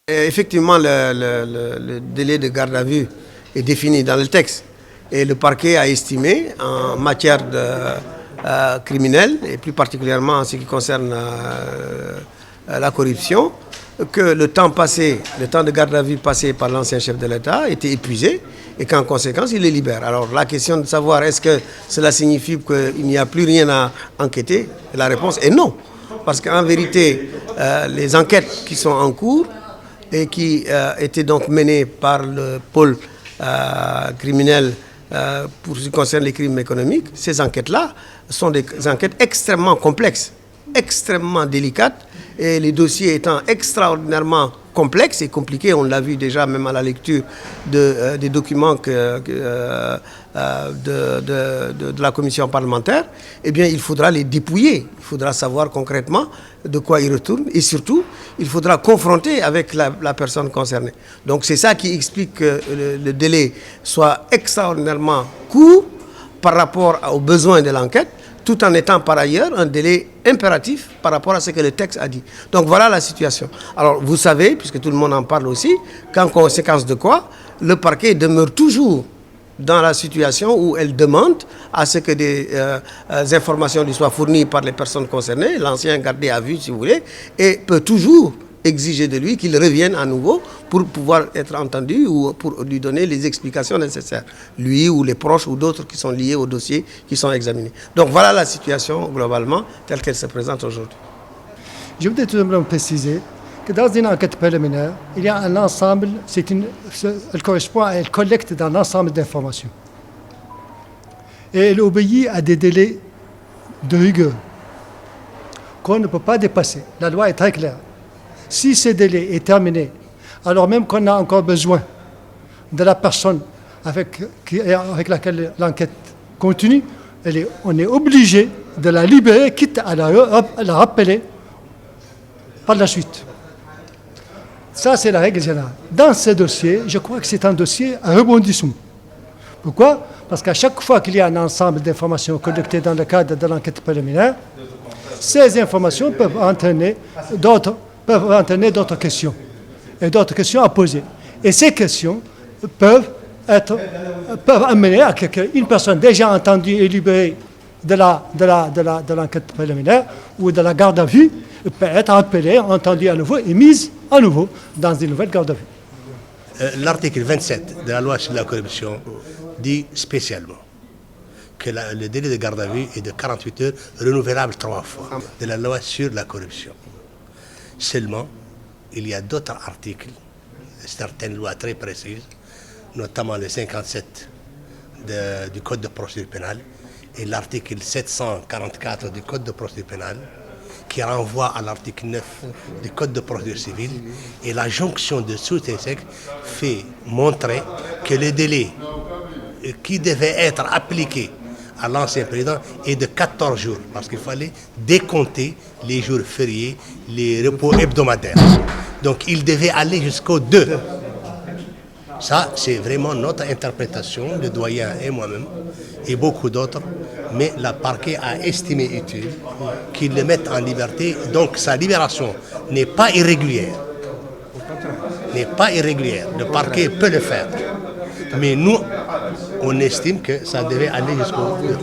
Effectivement, le délai de garde à vue est défini dans le texte. Et le parquet a estimé, en matière criminelle, et plus particulièrement en ce qui concerne la corruption, que le temps de garde à vue passé par l'ancien chef de l'État était épuisé et qu'en conséquence, il les libère. Alors la question de savoir est-ce que cela signifie qu'il n'y a plus rien à enquêter, la réponse est non. Parce qu'en vérité, les enquêtes qui sont en cours et qui étaient donc menées par le pôle criminel pour ce qui concerne les crimes économiques, ces enquêtes-là sont des enquêtes extrêmement complexes, extrêmement délicates, et les dossiers étant extraordinairement complexes et compliqués, on l'a vu déjà même à la lecture des documents de la commission parlementaire, eh bien il faudra les dépouiller, il faudra savoir concrètement de quoi ils retournent et surtout il faudra confronter avec la personne concernée. Donc c'est ça qui explique que le délai soit extraordinairement court par rapport aux besoins de l'enquête, tout en étant par ailleurs un délai impératif par rapport à ce que le texte a dit. Donc voilà la situation. Alors vous savez, puisque tout le monde en parle aussi, qu'en conséquence de quoi, le parquet demeure toujours dans la situation où elle demande à ce que des informations lui soient fournies par les personnes concernées, l'ancien gardé à vue si vous voulez, et peut toujours exiger de lui qu'il revienne à nouveau pour pouvoir être entendu ou pour lui donner les explications nécessaires, lui ou les proches ou d'autres qui sont liés au dossier qui sont examinés. Donc voilà la situation globalement telle qu'elle se présente aujourd'hui. Je voudrais tout de même préciser que dans une enquête préliminaire, il y a un ensemble, elle correspond à elle collecte d'un ensemble d'informations. Et elle obéit à des délais de rigueur qu'on ne peut pas dépasser. La loi est très claire. Si ce délai est terminé, alors même qu'on a encore besoin de la personne avec laquelle l'enquête continue, on est obligé de la libérer, quitte à la rappeler par la suite. Ça, c'est la règle générale. Dans ce dossier, je crois que c'est un dossier à rebondissement. Pourquoi? Parce qu'à chaque fois qu'il y a un ensemble d'informations collectées dans le cadre de l'enquête préliminaire, ces informations peuvent entraîner d'autres questions et d'autres questions à poser. Et ces questions peuvent amener à une personne déjà entendue et libérée de l'enquête préliminaire ou de la garde à vue peut être appelée, entendue à nouveau et mise à nouveau dans une nouvelle garde à vue. L'article 27 de la loi sur la corruption dit spécialement que le délai de garde à vue est de 48 heures renouvelable 3 fois de la loi sur la corruption. Seulement, il y a d'autres articles, certaines lois très précises, notamment le 57 du Code de procédure pénale et l'article 744 du Code de procédure pénale, qui renvoie à l'article 9 du Code de procédure civile. Et la jonction de tous ces textes fait montrer que le délai qui devait être appliqué à l'ancien président est de 14 jours, parce qu'il fallait décompter les jours fériés, les repos hebdomadaires. Donc il devait aller jusqu'au 2. Ça, c'est vraiment notre interprétation, le doyen et moi-même, et beaucoup d'autres, mais le parquet a estimé utile qu'il le mette en liberté, donc sa libération n'est pas irrégulière. Le parquet peut le faire. Mais nous, on estime que ça devait aller jusqu'au 2.